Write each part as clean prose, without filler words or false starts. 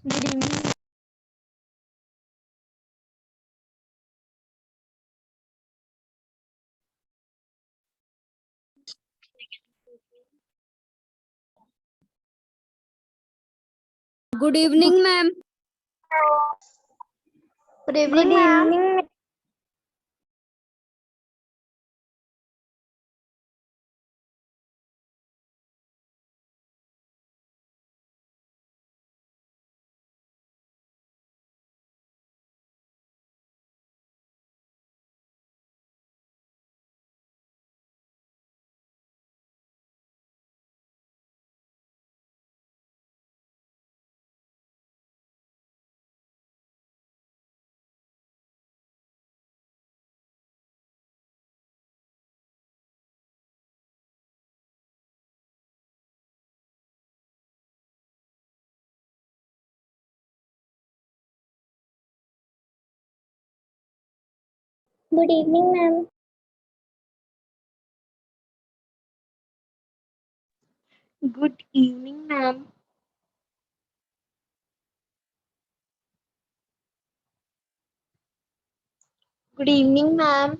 Good evening. Good evening, ma'am. Good evening, ma'am. Good evening, ma'am. Good evening, ma'am. Good evening, ma'am.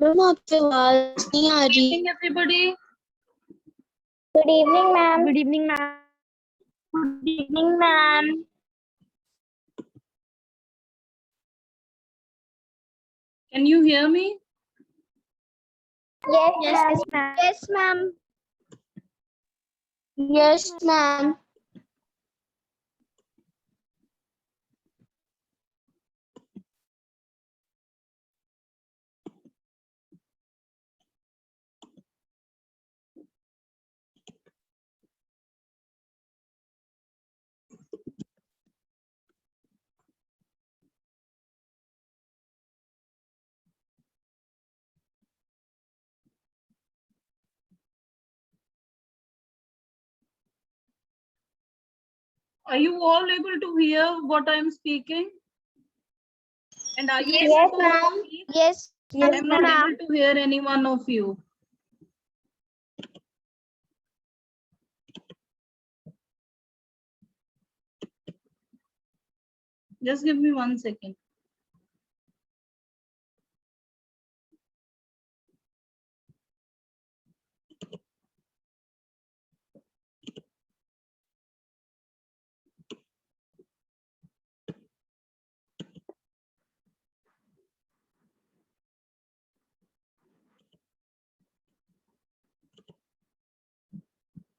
Ma'am आपकी आवाज नहीं आ रही. Everybody. Good evening, ma'am. Good evening, ma'am. Good evening, ma'am. Can you hear me? Yes, ma'am. Yes, ma'am. Yes, ma'am. Are you all able to hear what I am speaking? And are you Yes, able to ma'am. speak? Yes, I am not able to hear any one of you. Just give me 1 second.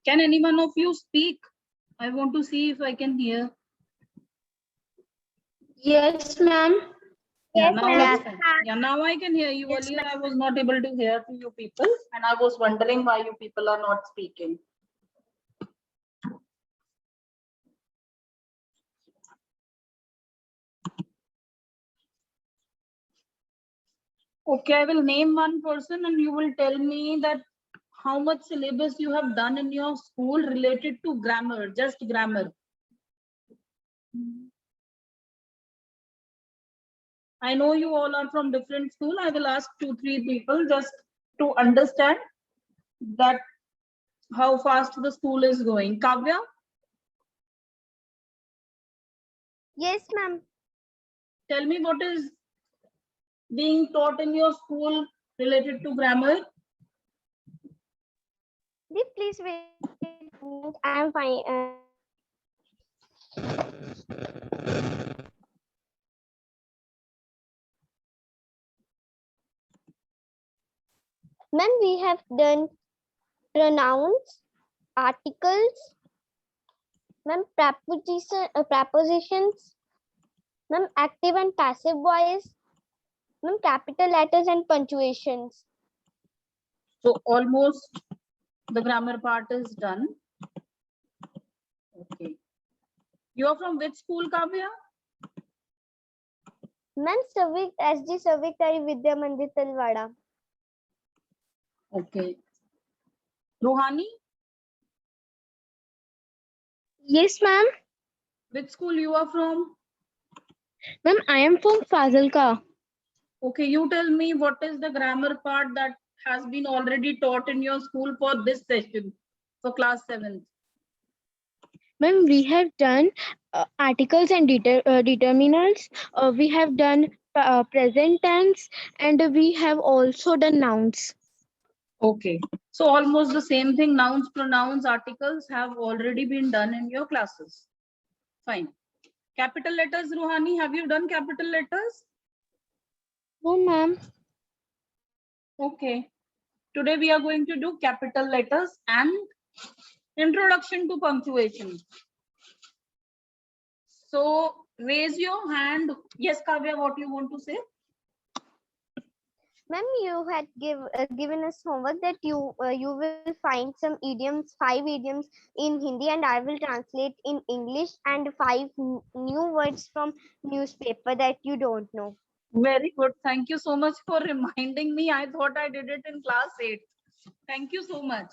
Can any one of you speak? I want to see if I can hear. Yes, ma'am. Yeah, Yes, now ma'am. it's fine. Yeah, now I can hear you. Yes, Earlier I was not able to hear you people, and I was wondering why you people are not speaking. Okay, I will name one person and you will tell me that how much syllabus you have done in your school related to grammar, just grammar. I know you all are from different school. I will ask 2-3 people, just to understand that how fast the school is going. Kavya, Yes, ma'am. tell me what is being taught in your school related to grammar. Please wait. I am fine. Ma'am, we have done pronouns, articles, ma'am, prepositions, ma'am, active and passive voice, ma'am, capital letters and punctuations. So almost the grammar part is done. Okay. You are from which school, Kavya? Ma'am, SG Savikari Vidya Mandir Talwada. Okay. Rohani, Yes, ma'am. which school you are from? Ma'am, I am from Fazilka. Okay, you tell me what is the grammar part that has been already taught in your school for this session, for class 7th. Ma'am, we have done articles and determinants. We have done present tense, and we have also done nouns. Okay, so almost the same thing, nouns, pronouns, articles have already been done in your classes. Fine. Capital letters, Ruhani, have you done capital letters? No, ma'am. Okay. Today we are going to do capital letters and introduction to punctuation. So raise your hand. Yes, Kavya, what you want to say? Ma'am, you had given us homework that you will find some idioms, 5 idioms in Hindi, and I will translate in English, and 5 new words from newspaper that you don't know. Very good. Thank you so much for reminding me. I thought I did it in class 8. Thank you so much.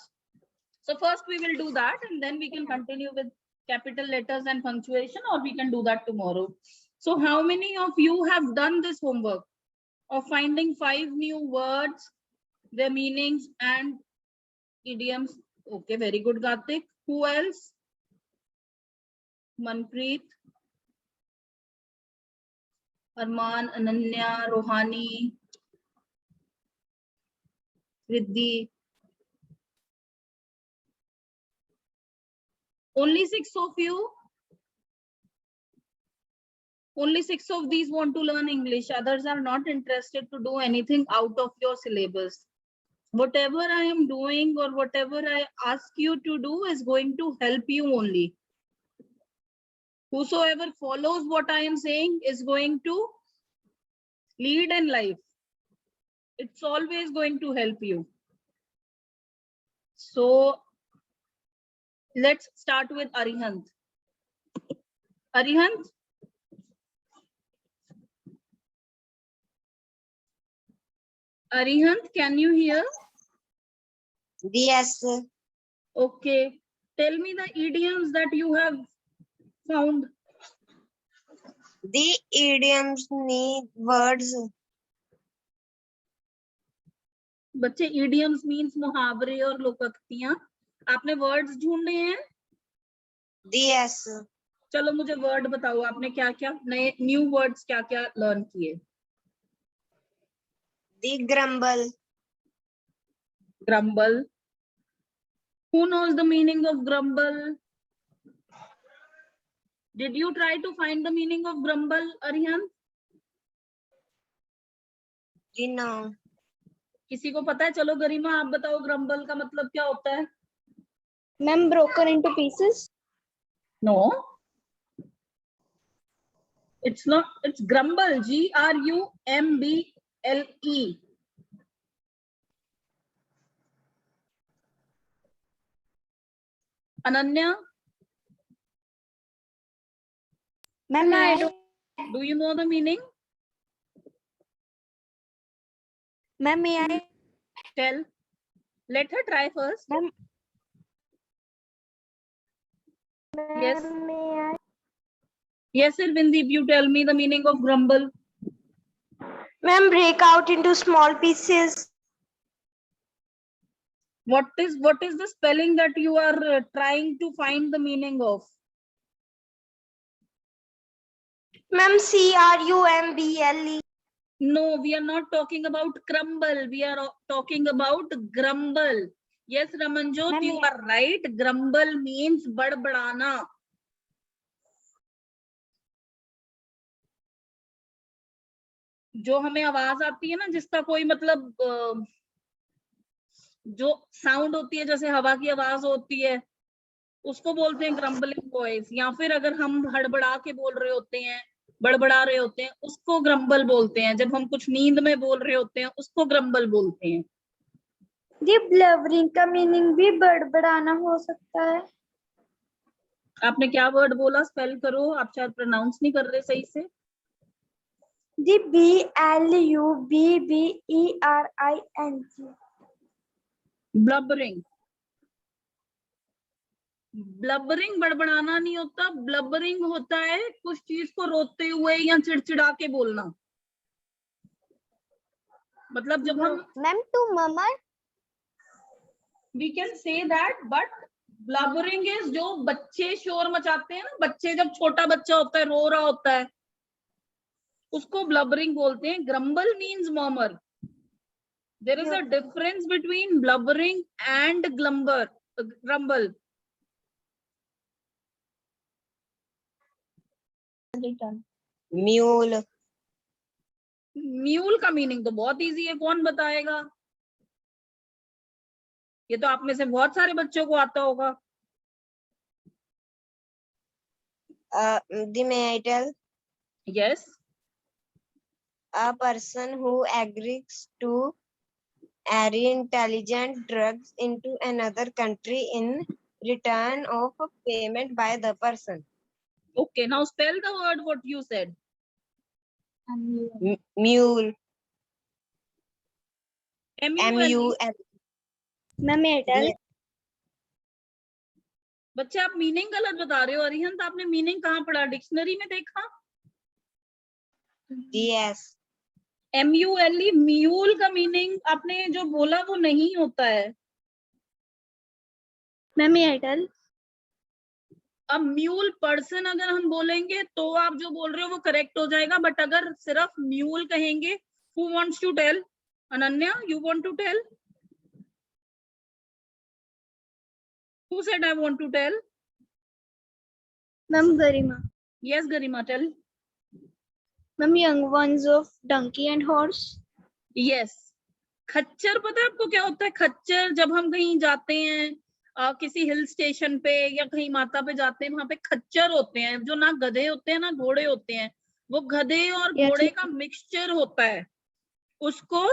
So first we will do that, and then we can continue with capital letters and punctuation, or we can do that tomorrow. So how many of you have done this homework of finding 5 new words, their meanings and idioms? Okay, very good, Gartik. Who else? Manpreet, Arman, Ananya, Rohani, Riddhi. Only 6 of you? Only 6 of these want to learn English. Others are not interested to do anything out of your syllabus. Whatever I am doing or whatever I ask you to do is going to help you only. Whosoever follows what I am saying is going to lead in life. It's always going to help you. So let's start with Arihant. Arihant? Arihant, can you hear? Yes. Okay. Tell me the idioms that you have found. The idioms need words. बच्चे idioms means मुहावरे और लोकोक्तियां. आपने words ढूंढे हैं? Yes. चलो मुझे word बताओ, आपने क्या क्या नए new words क्या क्या learn किए? The grumble. Grumble. Who knows the meaning of grumble? Did you try to find the meaning of grumble, Arihant? No. किसी को पता है? चलो गरिमा आप बताओ grumble का मतलब क्या होता है? Ma'am, broken into pieces. No. It's not. It's grumble. Grumble. Ananya, Ma'am, I don't. do you know the meaning? Ma'am, may I? Tell. Let her try first. Ma'am. Yes. May I? Yes, Irvindeep, you tell me the meaning of grumble. Ma'am, break out into small pieces. What is the spelling that you are trying to find the meaning of? Ma'am, crumble. No, we are not talking about crumble. We are talking about grumble. Yes, Ramanjot, Ma'am, you are right. Grumble means बड़बड़ाना. जो हमें आवाज आती है ना, जिसका कोई मतलब जो साउंड होती है, जैसे हवा की आवाज होती है, उसको बोलते हैं ग्रम्बलिंग वॉइस. या फिर अगर हम हड़बड़ा के बोल रहे होते हैं, बड़बड़ा रहे होते हैं, उसको ग्रम्बल बोलते हैं. जब हम कुछ नींद में बोल रहे होते हैं, उसको ग्रम्बल बोलते हैं. जी ब्लबरिंग का मीनिंग भी बड़बड़ाना हो सकता है. आपने क्या वर्ड बोला? स्पेल करो. आप शायद प्रोनाउंस नहीं कर रहे सही से. जी BLUBBERING. ब्लबरिंग. ब्लबरिंग बड़बड़ाना नहीं होता. ब्लबरिंग होता है कुछ चीज को रोते हुए या चिड़चिड़ा के बोलना. मतलब जब हम ma'am to murmur. we can say that, but blubbering is जो बच्चे शोर मचाते हैं ना, बच्चे जब छोटा बच्चा होता है, रो रहा होता है, उसको blubbering बोलते हैं. grumble means murmur. There is a difference between blubbering and grumble. Mule. Mule का मीनिंग तो बहुत इजी है. कौन बताएगा? ये तो आप में से बहुत सारे बच्चों को आता होगा. May I tell? Yes. A person who agrees to carry intelligent drugs into another country in return of payment by the person. Okay, now spell the word what you said. Mule. MUL. Ma'am Airtel. बच्चे आप meaning गलत बता रहे हो. अरिहंत, आपने meaning कहाँ पढ़ा? Dictionary में देखा? Yes. MULE म्यूल का मीनिंग आपने जो बोला वो नहीं होता है. Ma'am Airtel. अब म्यूल पर्सन अगर हम बोलेंगे तो आप जो बोल रहे हो वो करेक्ट हो जाएगा. बट अगर सिर्फ म्यूल कहेंगे, who wants to tell? Ananya, you want to tell? Who said I want to tell? Ma'am Garima. Yes, Garima, tell. Ma'am young ones of donkey and horse. Yes. खच्चर पता है आपको क्या होता है? खच्चर जब हम कहीं जाते हैं, किसी हिल स्टेशन पे या कहीं माता पे जाते हैं, वहां पे खच्चर होते हैं जो ना गधे होते हैं ना घोड़े होते हैं. वो गधे और Yes. घोड़े का मिक्सचर होता है. उसको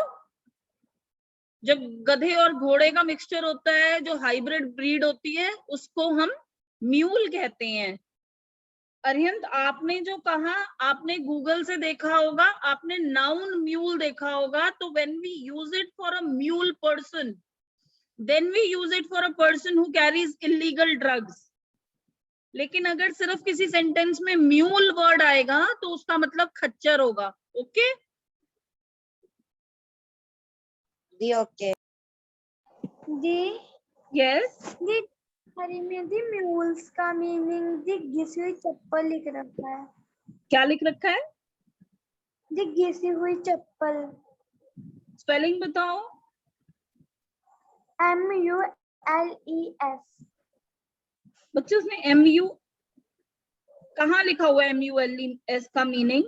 जब गधे और घोड़े का मिक्सचर होता है, जो हाइब्रिड ब्रीड होती है, उसको हम म्यूल कहते हैं. अरिहंत, आपने जो कहा, आपने गूगल से देखा होगा, आपने नाउन म्यूल देखा होगा. तो when we use it for a mule person, then we use it for a person who carries illegal drugs. लेकिन अगर सिर्फ किसी सेंटेंस में म्यूल वर्ड आएगा तो उसका मतलब खच्चर होगा. ओके? Okay. जी. यस. जी हरी में जी म्यूल्स का मीनिंग जी घिसी हुई चप्पल लिख रखा है. क्या लिख रखा है? जी घिसी हुई चप्पल. स्पेलिंग बताओ. MULES. बच्चे उसने MU कहाँ लिखा हुआ है? MULES का मीनिंग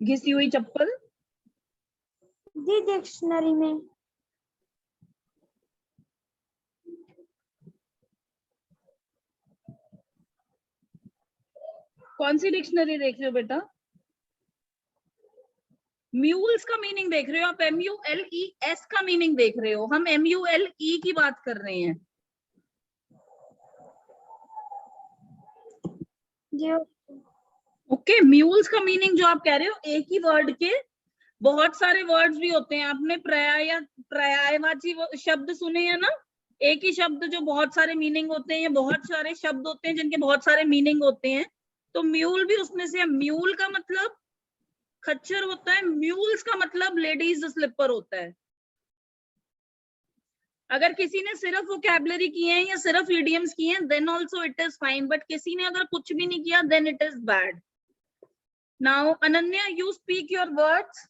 घिसी हुई चप्पल. जी डिक्शनरी में. कौन सी डिक्शनरी देख रहे हो बेटा? म्यूल्स का मीनिंग देख रहे हो आप? MULES का मीनिंग देख रहे हो? हम MULE की बात कर रहे हैं. जी ओके. म्यूल्स का मीनिंग जो आप कह रहे हो, एक ही वर्ड के बहुत सारे वर्ड्स भी होते हैं. आपने पर्यायवाची शब्द सुने हैं ना? एक ही शब्द जो बहुत सारे मीनिंग होते हैं, बहुत सारे शब्द होते हैं जिनके बहुत सारे मीनिंग होते हैं. तो म्यूल भी उसमें से. म्यूल का मतलब खच्चर होता है. म्यूल्स का मतलब लेडीज स्लीपर होता है. अगर किसी ने सिर्फ वोकैबुलरी किए हैं या सिर्फ idioms किए हैं then also it is fine, but किसी ने अगर कुछ भी नहीं किया then it is bad. Now Ananya, you speak your words.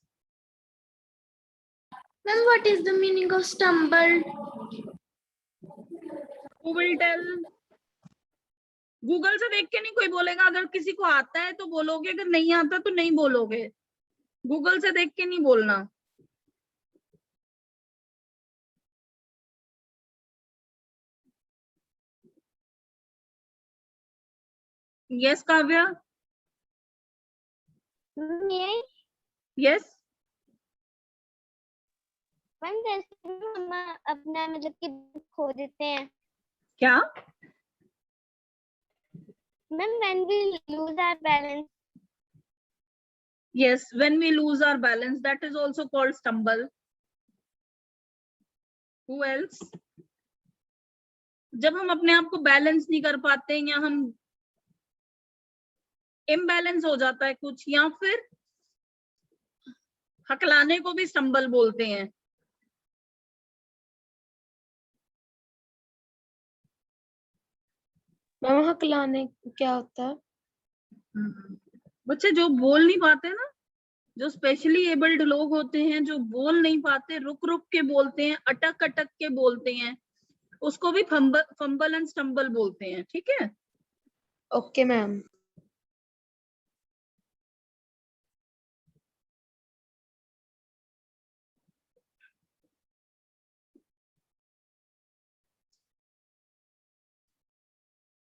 Ma'am, what is the meaning of stumble? Who will tell? Google से देख के नहीं कोई बोलेगा. अगर किसी को आता है तो बोलोगे, अगर नहीं आता तो नहीं बोलोगे. गूगल से देख के नहीं बोलना. Yes Kavya. May yes. Ma'am जैसे हम अपना मतलब कि खो देते हैं क्या? Ma'am when we lose our balance. Yes, when we lose our balance, that is also called stumble. Who else? जब हम अपने आप को बैलेंस नहीं कर पाते या हम इम्बैलेंस हो जाता है कुछ, या फिर हकलाने को भी स्टम्बल बोलते हैं. मैम हकलाने क्या होता है? बच्चे जो बोल नहीं पाते ना, जो स्पेशली एबल्ड लोग होते हैं, जो बोल नहीं पाते, रुक रुक के बोलते हैं, अटक अटक के बोलते हैं, उसको भी फंबल एंड स्टम्बल बोलते हैं. ठीक है. Okay ma'am.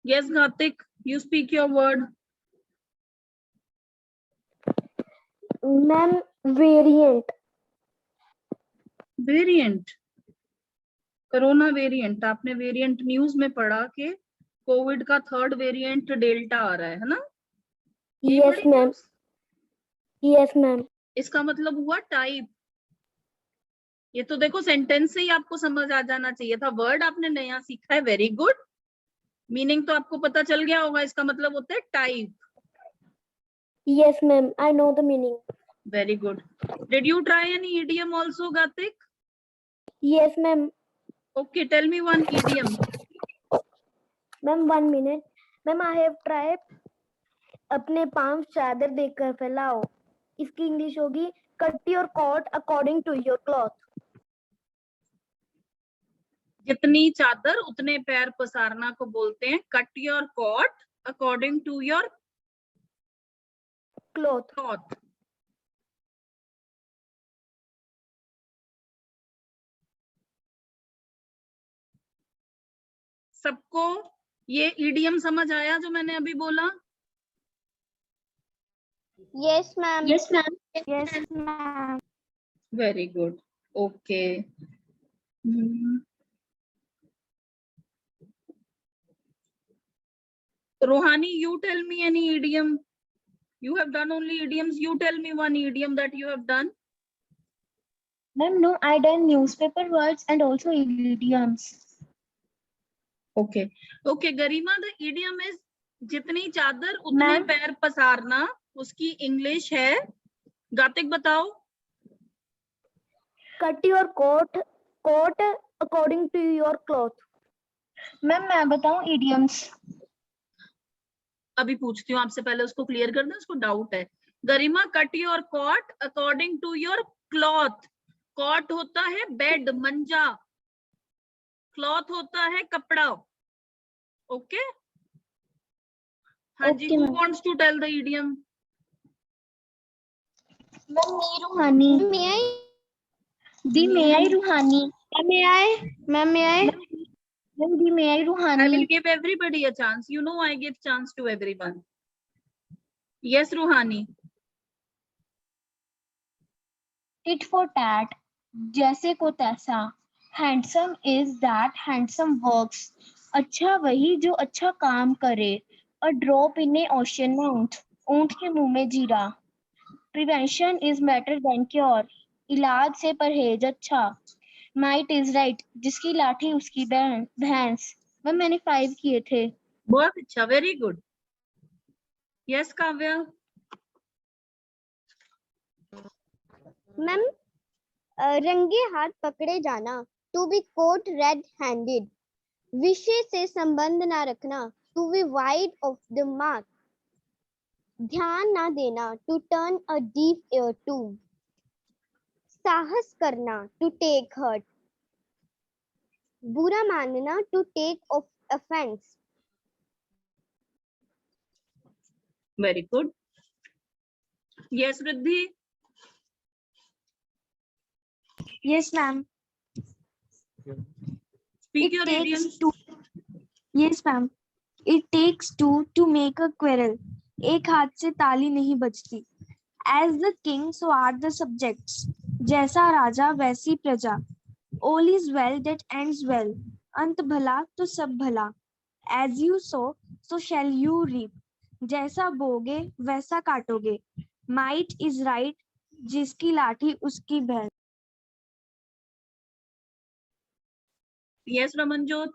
Yes, Gartik, you speak your word. Ma'am variant. Variant. Corona variant. आपने वेरिएंट न्यूज में पढ़ा कि कोविड का 3rd वेरिएंट डेल्टा आ रहा है ना? ये यस पढ़ी मैम. news? Yes ma'am. इसका मतलब हुआ टाइप. ये तो देखो सेंटेंस से ही आपको समझ आ जाना चाहिए था. वर्ड आपने नया सीखा है, वेरी गुड. मीनिंग तो आपको पता चल गया होगा. इसका मतलब होता है type. Yes ma'am, I know the meaning. Very good. Did you try any idiom also, Gartik? Yes ma'am. Okay, tell me one idiom. Ma'am 1 minute. Ma'am I have tried. अपने पांव चादर देकर फैलाओ. इसकी इंग्लिश होगी cut your coat according to your cloth. जितनी चादर उतने पैर पसारना को बोलते हैं cut your cot according to your cloth. Cloth. सबको ये इडियम समझ आया जो मैंने अभी बोला? Yes ma'am. Yes ma'am. Yes ma'am. Very good. Okay. Rohani, you tell me any idiom. You have done only idioms. You tell me one idiom that you have done. Ma'am, no, I done newspaper words and also idioms. Okay. Okay, Garima, the idiom is जितनी चादर उतने Ma'am? पैर पसारना. उसकी English है. गातिक बताओ. Cut your coat according to your cloth. Ma'am मैं बताऊं idioms? अभी पूछती हूँ आपसे, पहले उसको क्लियर कर दो, उसको डाउट है. Garima, cut your cot according to your cloth. Cot होता है बेड, मंजा. क्लॉथ होता है कपड़ा. ओके. हाँ जी. Okay, who ma'am. Wants to tell the idiom? Ma'am, me Ruhani. May I? Di may I Ruhani. May I? Ma'am, may I? Ma'am, di may I I will Ruhani. give everybody a chance. You know I give chance to everyone. Yes, Ruhani. Tit for tat. जैसे को तैसा. Handsome is that handsome works. अच्छा वही जो अच्छा काम करे. A drop in a ocean mouth. ऊंट के मुंह में जीरा. Prevention is better than cure. इलाज से परहेज अच्छा. Might is right. जिसकी लाठी उसकी भैंस. मैम मैंने 5 किए थे. बहुत अच्छा. Very good. Yes Kavya. Ma'am रंगे हाथ पकड़े जाना. to be caught red-handed. विषय से संबंध ना रखना, to be wide of the mark. ध्यान ना देना, to turn a deaf ear to. साहस करना, to take hurt. बुरा मानना, to take offense. Very good. Yes, Riddhi. Yes, ma'am. Speak It your takes idioms. two. Yes, ma'am. It takes two to make a quarrel. एक हाथ से ताली नहीं बजती. As the king, so are the subjects. जैसा राजा वैसी प्रजा. All is well that ends well. अंत भला तो सब भला. As you sow, so shall you reap. जैसा बोगे वैसा काटोगे. Might is right. जिसकी लाठी उसकी भैंस. Yes, Ramanjot.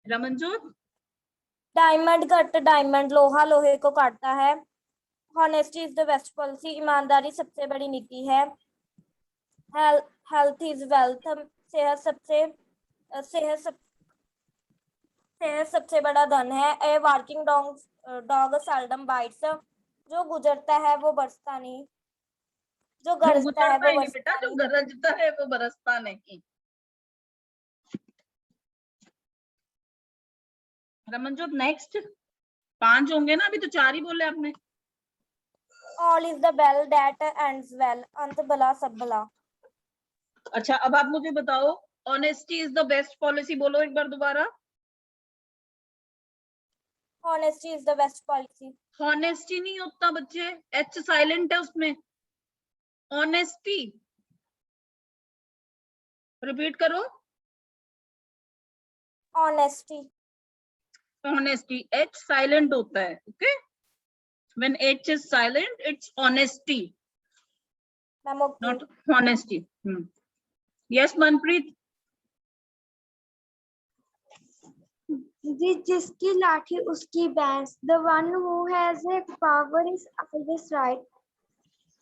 Ramanjot. Diamond cut diamond, लोहा लोहे को काटता है. Honesty is the best policy. ईमानदारी सबसे बड़ी नीति है. Health is wealth. सेहत सबसे बड़ा धन है. A working dog seldom bites. जो गुजरता है वो बरसता नहीं. जो जो गरजता है गुजरता वो ही नहीं बेटा, बरसता जो नहीं. गरजता है वो बरसता नहीं. रमनजोत नेक्स्ट. 5 होंगे ना, अभी तो 4 ही बोले आपने. All is the bell that ends well. अंत भला सब भला. अच्छा, अब आप मुझे बताओ, honesty is the best policy. बोलो एक बार दोबारा. Honesty is the best policy. Honesty नहीं होता बच्चे, एच साइलेंट है उसमें. ऑनेस्टी. रिपीट करो. Honesty. ऑनेस्टी, एच साइलेंट होता है. Okay, when H is silent it's honesty, Ma'am, okay. Not honesty. Yes Manpreet. जिसकी लाठी उसकी भैंस. The one who has a power is always right.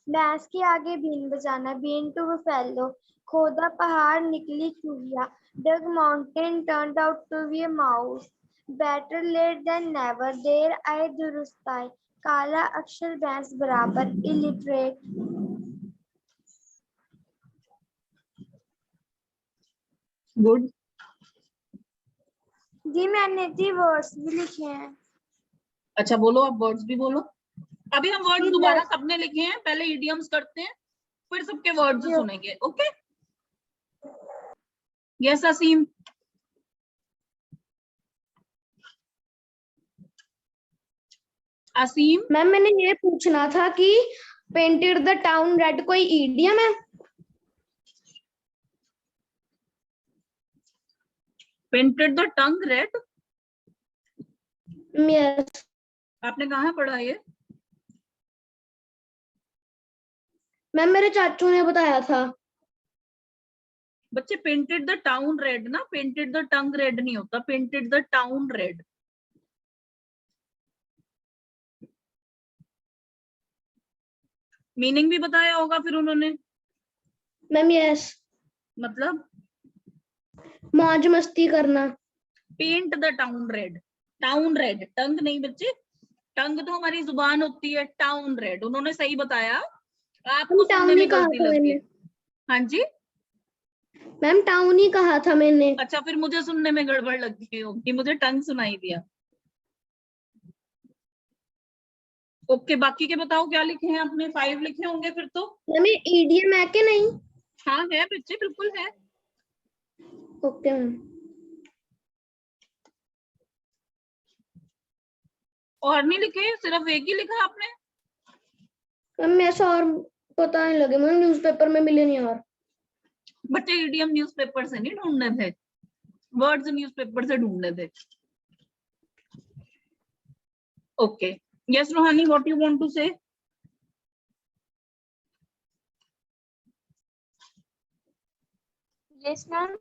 भैंस के आगे बीन बजाना. Bean to buffalo. खोदा पहाड़ निकली चूहिया. Dug mountain turned out to be a mouse. Better late than never. देर आए दुरुस्त आए. काला अक्षर भैंस बराबर. Illiterate. गुड. जी मैंने जी वर्ड्स भी लिखे हैं. अच्छा बोलो, आप वर्ड्स भी बोलो. अभी हम वर्ड्स जी, दोबारा सबने लिखे हैं, पहले इडियम्स करते हैं, फिर सबके वर्ड्स जी. सुनेंगे. ओके. यस असीम. असीम. मैम मैंने ये पूछना था कि पेंटेड द टाउन रेड कोई इडियम है? Painted the tongue red. Yes आपने कहाँ पढ़ा ये? मैम मेरे चाचू ने बताया था. बच्चे, पेंटेड द टाउन रेड ना, पेंटेड द टंग रेड नहीं होता, painted the town red. Meaning भी बताया होगा फिर उन्होंने. Ma'am yes. मतलब मौज मस्ती करना. Paint the town red. Town red, tongue नहीं बच्चे, टंग तो हमारी जुबान होती है. टाउन रेड उन्होंने सही बताया, आपको टाउन सुनने ही में कहा गलती था लग मैंने. गई. हाँ जी. मैम टाउन ही कहा था मैंने. अच्छा, फिर मुझे सुनने में गड़बड़ लग गई होगी, मुझे टंग सुनाई दिया. ओके, बाकी के बताओ क्या लिखे हैं आपने. 5 लिखे होंगे फिर तो. मैम ये इडियम है कि नहीं? हाँ है बच्चे, बिल्कुल है. Okay ma'am. और नहीं लिखे, सिर्फ एक ही लिखा आपने. मैम ऐसा और पता नहीं लगे, मुझे न्यूज़पेपर में मिले नहीं. और बच्चे इडियम न्यूज़पेपर से नहीं ढूंढने थे, वर्ड्स न्यूज़पेपर से ढूंढने थे. Okay. Yes Rohani, what you want to say? Yes ma'am.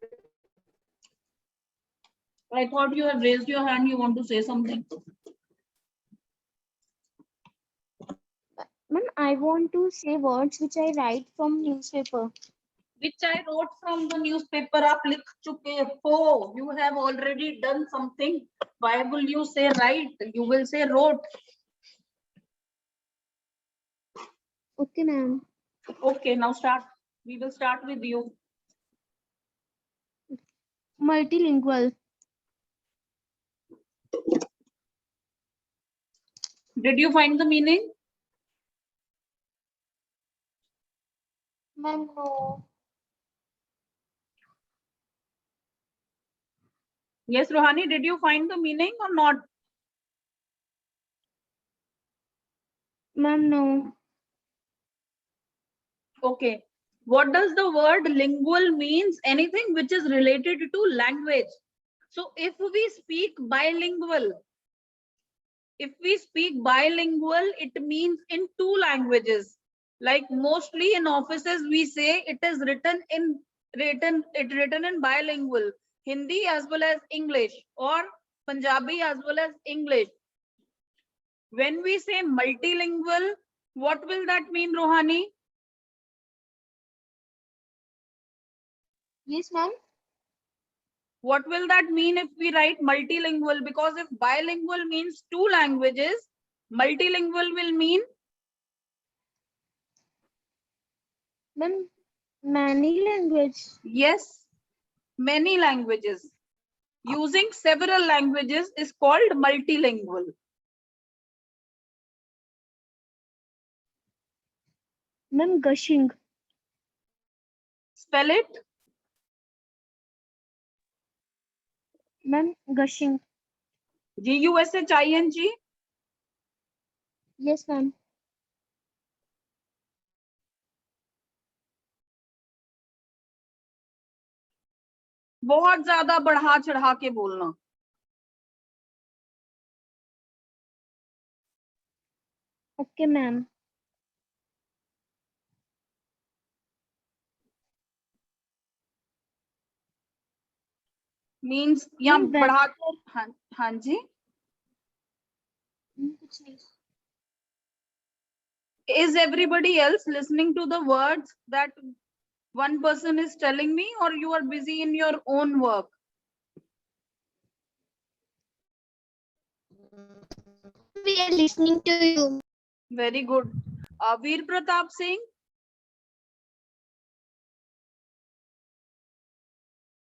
I thought you have raised your hand, you want to say something. Ma'am, I want to say words which I write from newspaper. Which I wrote from the newspaper. आप लिख चुके हो. You have already done something. Why will you say write? You will say wrote. Okay, ma'am. Okay, now start. We will start with you. Multilingual. Did you find the meaning? Ma'am, no. Yes, Rohani, did you find the meaning or not? Ma'am, no. Okay. What does the word lingual means? Anything which is related to language. So if we speak bilingual, it means in two languages. Like mostly in offices, we say it is written in bilingual, Hindi as well as English, or Punjabi as well as English. When we say multilingual, what will that mean, Rohani? Yes, ma'am. What will that mean if we write multilingual? Because if bilingual means two languages, multilingual will mean Ma'am, many language. yes, many languages. Using several languages is called multilingual. Ma'am, gushing. Spell it. Ma'am, gushing. Gushing. Yes, ma'am. बहुत ज्यादा बढ़ा चढ़ा के बोलना. Okay, ma'am. Means यहाँ Ma'am, बढ़ा. हाँ जी. कुछ नहीं. Is everybody else listening to the words that one person is telling me, or you are busy in your own work? We are listening to you. Very good. Veer Pratap Singh.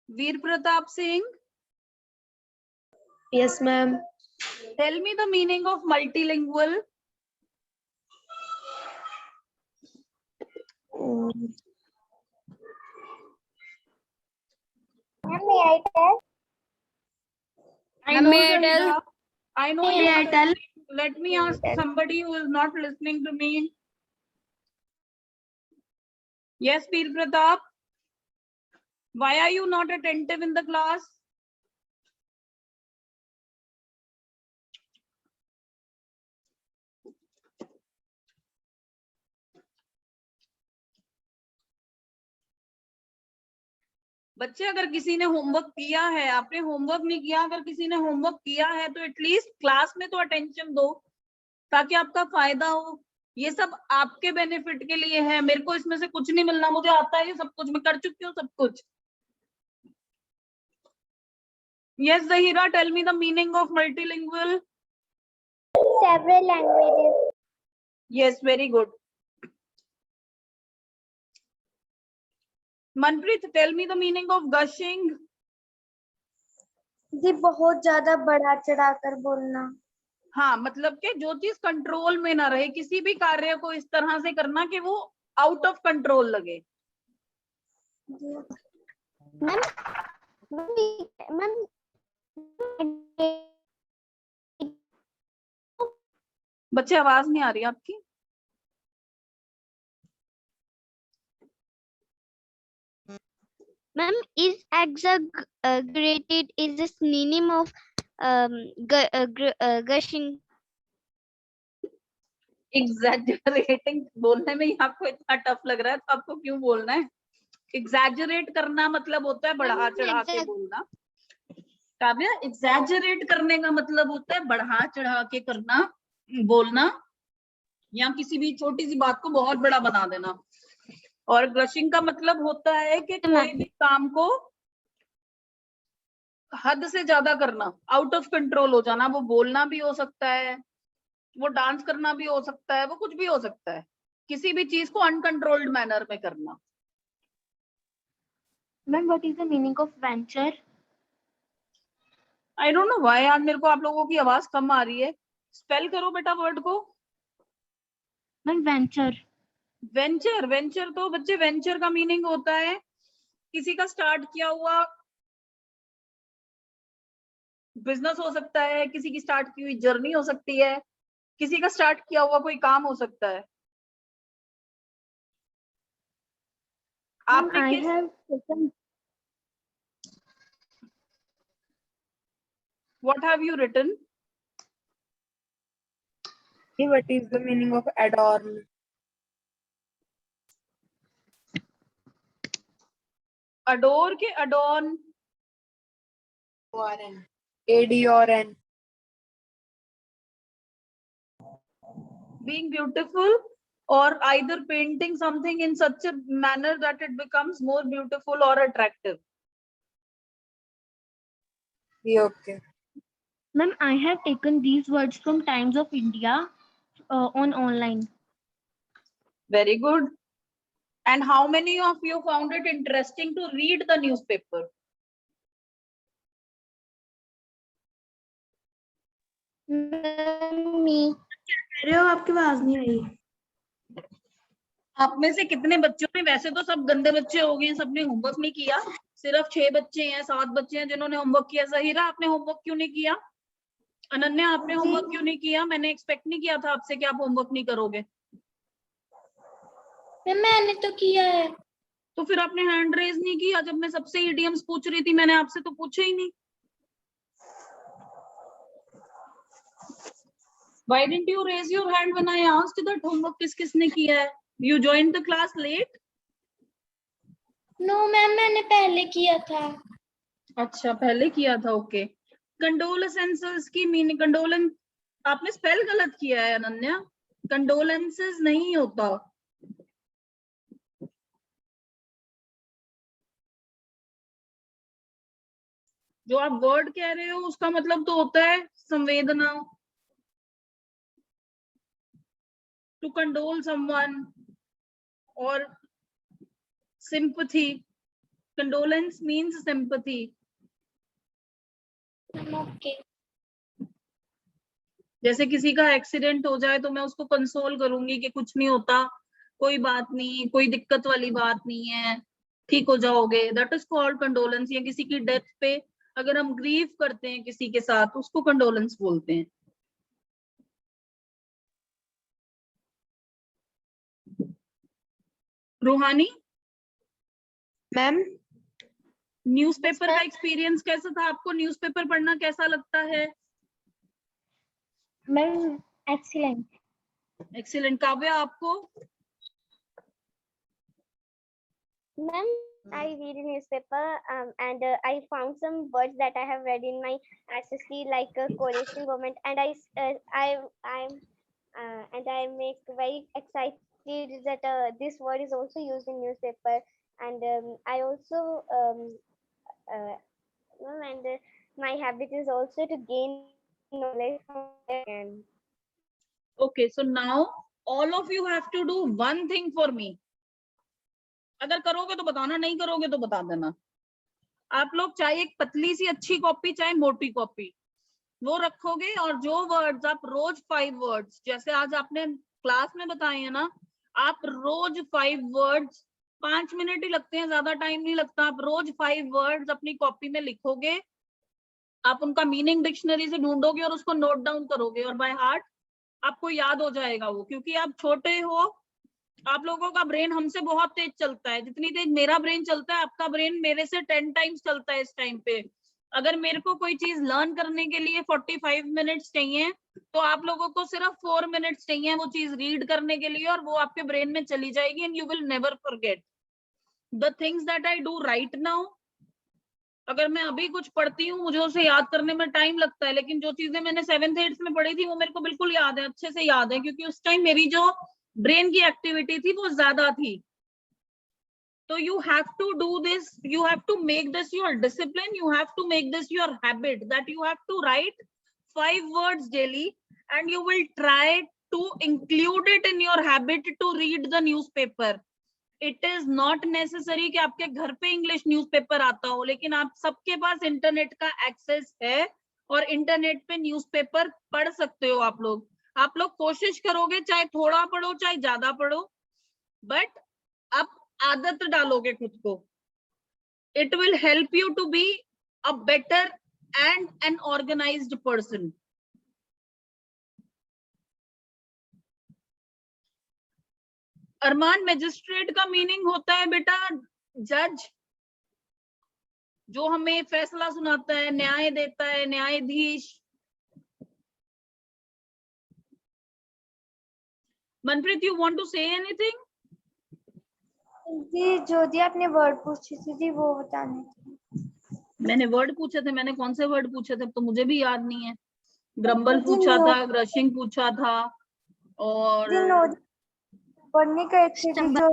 Veer Pratap Singh. Yes, ma'am. Tell me the meaning of multilingual. May I tell? I know, May I tell? Zahira. I know you May I are tell? listening. Let me ask somebody who is not listening to me. Yes, Veer Pratap. Why are you not attentive in the class? बच्चे, अगर किसी ने homework किया है, आपने homework नहीं किया, अगर किसी ने होमवर्क किया है तो एटलीस्ट क्लास में तो अटेंशन दो ताकि आपका फायदा हो. ये सब आपके बेनिफिट के लिए है. मेरे को इसमें से कुछ नहीं मिलना, मुझे आता है ये सब कुछ, मैं कर चुकी हूँ सब कुछ. Yes, Zahira, tell me the meaning of multilingual. Several languages. Yes, very good. Manpreet, tell me the meaning of gushing. जी बहुत ज्यादा बढ़ा चढ़ा कर बोलना. हाँ, मतलब कि जो चीज कंट्रोल में ना रहे, किसी भी कार्य को इस तरह से करना कि वो आउट ऑफ कंट्रोल लगे. मैम बच्चे, आवाज नहीं आ रही आपकी. Ma'am is exaggerated is a synonym of gushing. Exaggerating बोलने में ही आपको इतना टफ लग रहा है तो आपको क्यों बोलना है? एग्जैजरेट करना मतलब होता है बढ़ा चढ़ा के बोलना. काव्या, एग्जैजरेट करने का मतलब होता है बढ़ा चढ़ा के करना, बोलना. या किसी भी छोटी सी बात को बहुत बड़ा बना देना। और ग्रशिंग का मतलब होता है कि कोई भी काम को हद से ज्यादा करना, आउट ऑफ कंट्रोल हो जाना। वो बोलना भी हो सकता है, वो डांस करना भी हो सकता है, वो कुछ भी हो सकता है, किसी भी चीज को अनकंट्रोल्ड मैनर में करना। Ma'am what is the meaning of venture? I don't know why आज मेरे को आप लोगों की आवाज कम आ रही है। स्पेल करो बेटा वर्ड को। Ma'am venture. वेंचर, वेंचर तो बच्चे वेंचर का मीनिंग होता है किसी का स्टार्ट किया हुआ बिजनेस हो सकता है, किसी की स्टार्ट की हुई जर्नी हो सकती है, किसी का स्टार्ट किया हुआ कोई काम हो सकता है। आपने I किस have taken what have you written? What is the meaning of adorn? Adore के adorn, O-R-N. A-D-O-R-N. being beautiful or either painting something in such a manner that it becomes more beautiful or attractive. Yeah, okay. Ma'am, I have taken these words from Times of India on online. Very good. And how many of you found it interesting to read the newspaper? Me. आपकी आवाज नहीं आई। आप में से कितने बच्चों ने, वैसे तो सब गंदे बच्चे हो गए, सबने होमवर्क नहीं किया, सिर्फ 6 बच्चे हैं 7 बच्चे हैं जिन्होंने होमवर्क किया। ज़हीरा आपने होमवर्क क्यों नहीं किया? अनन्या आपने होमवर्क क्यों नहीं किया? मैंने एक्सपेक्ट नहीं किया था आपसे कि आप होमवर्क नहीं करोगे। मैंने तो किया है। तो फिर आपने हैंड रेज नहीं किया जब मैं सबसे इडियम्स पूछ रही थी, मैंने आपसे तो पूछा ही नहीं। Why didn't you raise your hand when I asked that homework किसने किया है? You joined the class late? No ma'am, मैंने पहले किया था। अच्छा पहले किया था, ओके। कंडोलेंसेस की मीनिंग, कंडोलेंस आपने स्पेल गलत किया है अनन्या, कंडोलेंसेस नहीं होता। जो आप वर्ड कह रहे हो उसका मतलब तो होता है संवेदना, टू कंडोल समवन और sympathy. Condolence means sympathy. Okay. जैसे किसी का एक्सीडेंट हो जाए तो मैं उसको कंसोल करूंगी कि कुछ नहीं होता, कोई बात नहीं, कोई दिक्कत वाली बात नहीं है, ठीक हो जाओगे, दैट इज कॉल्ड कंडोलेंस। या किसी की डेथ पे अगर हम ग्रीव करते हैं किसी के साथ, उसको कंडोलेंस बोलते हैं। रूहानी मैम न्यूज़पेपर का एक्सपीरियंस कैसा था आपको? न्यूज़पेपर पढ़ना कैसा लगता है? Ma'am excellent. एक्सीलेंट। काव्या आपको? Ma'am, I read a newspaper and I found some words that I have read in my SSC like coalition government, and I make very excited that this word is also used in newspaper, and I also and my habit is also to gain knowledge from and Okay, so now all of you have to do one thing for me. अगर करोगे तो बताना, नहीं करोगे तो बता देना। आप लोग चाहे एक पतली सी अच्छी कॉपी चाहे मोटी कॉपी वो रखोगे, और जो वर्ड्स आप रोज 5 वर्ड्स जैसे आज आपने क्लास में बताए हैं ना, आप रोज 5 वर्ड्स, 5 मिनट ही लगते हैं, ज्यादा टाइम नहीं लगता। आप रोज 5 वर्ड्स अपनी कॉपी में लिखोगे, आप उनका मीनिंग डिक्शनरी से ढूंढोगे और उसको नोट डाउन करोगे, और बाय हार्ट आपको याद हो जाएगा वो। क्योंकि आप छोटे हो, आप लोगों का ब्रेन हमसे बहुत तेज चलता है। जितनी तेज मेरा ब्रेन चलता है, आपका ब्रेन मेरे से 10 टाइम्स चलता है इस टाइम पे। अगर मेरे को कोई चीज लर्न करने के लिए 45 मिनट्स चाहिए, तो आप लोगों को सिर्फ 4 मिनट्स चाहिए वो चीज रीड करने के लिए, और वो आपके ब्रेन में चली जाएगी, and you will never forget the things that I do right now. अगर मैं अभी कुछ पढ़ती हूँ मुझे उसे याद करने में टाइम लगता है, लेकिन जो चीजें मैंने 7th 8th में पढ़ी थी वो मेरे को बिल्कुल याद है, अच्छे से याद है, क्योंकि उस टाइम मेरी जो ब्रेन की एक्टिविटी थी वो ज्यादा थी. So you have to do this, you have to make this your discipline, you have to make this your habit, that you have to write 5 words daily and you will try to include it in your habit to read the newspaper. It is not necessary कि आपके घर पे English newspaper आता हो, लेकिन आप सबके पास internet का एक्सेस है और इंटरनेट पे न्यूज़पेपर पढ़ सकते हो. आप लोग कोशिश करोगे, चाहे थोड़ा पढ़ो चाहे ज्यादा पढ़ो, बट आप आदत डालोगे खुद को. It will help you to be a better and an organized person. Armaan, magistrate का मीनिंग होता है बेटा जज, जो हमें फैसला सुनाता है, न्याय देता है, न्यायाधीश. Manpreet, you want to say anything? जी जो दी आपने वर्ड पूछी थी जी वो बताने थे. मैंने वर्ड पूछे थे, मैंने कौन से वर्ड पूछे थे तो मुझे भी याद नहीं है. ग्रम्बल पूछा था, ग्रशिंग पूछा था, और पढ़ने गए थे जी जो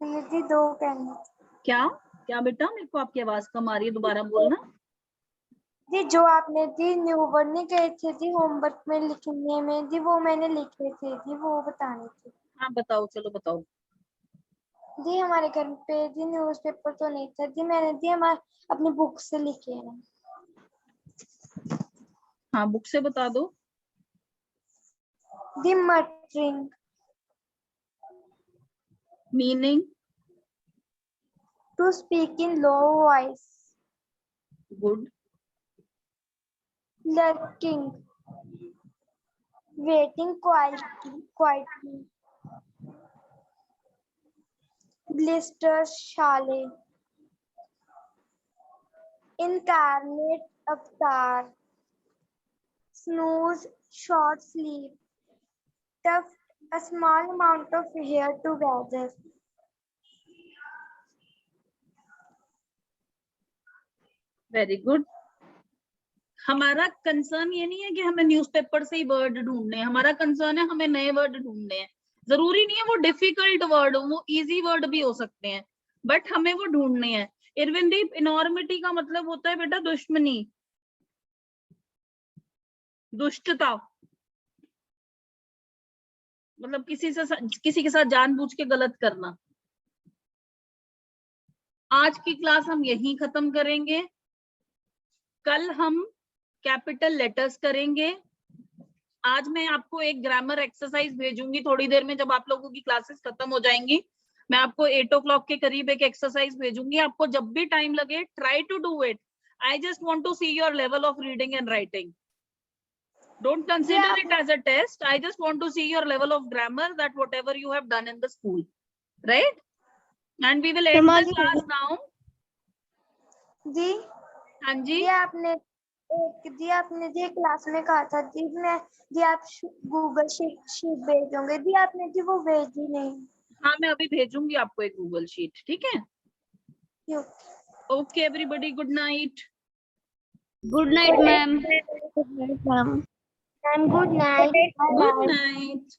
दी 2 कहने थे. क्या बेटा, मेरे को आपकी आवाज कम आ रही है, दोबारा बोलना. जी जो आपने दी न्यू पढ़ने गए थे जी होमवर्क में लिखने में जी वो मैंने लिखे थे जी वो बताने थे. हाँ बताओ, चलो बताओ. जी हमारे घर पे जी न्यूज़पेपर तो नहीं था जी, मैंने जी हमारे अपनी बुक से लिखे हैं. हाँ बुक से बता दो. जी muttering, meaning? To speak in low voice. Good. Lurking, waiting quietly. Blister, Shale. Incarnate avatar. Snooze, short sleep. Tuft, a small amount of hair together. Very good. हमारा कंसर्न ये नहीं है कि हमें न्यूज़पेपर से ही वर्ड ढूंढने हैं, हमारा कंसर्न है हमें नए वर्ड ढूंढने हैं. जरूरी नहीं है वो डिफिकल्ट वर्ड हो, वो इजी वर्ड भी हो सकते हैं, बट हमें वो ढूंढने हैं. इरविनदीप, इनॉर्मिटी का मतलब होता है बेटा दुश्मनी, दुष्टता, मतलब किसी के साथ जानबूझ के गलत करना. आज की क्लास हम यहीं खत्म करेंगे. कल हम कैपिटल लेटर्स करेंगे. आज मैं आपको एक ग्रामर एक्सरसाइज भेजूंगी थोड़ी देर में, जब आप लोगों की क्लासेस खत्म हो जाएंगी. मैं आपको 8 o'clock के करीब एक एक्सरसाइज भेजूंगी. आपको जब भी टाइम लगे try to do it. I just want to see your level of reading and writing. Don't consider it as a test. I just want to see your level of grammar, that whatever you have done in the school, right? And we will end the class now. जी हाँ जी. जी आपने जी class में कहा था जी मैं जी आप Google sheet भेजोगे जी, आपने जी वो भेजी नहीं. हाँ मैं अभी भेजूंगी आपको एक गूगल शीट, ठीक है? Okay everybody, good night. Good night, ma'am. Good night, ma'am. And good night. Good night.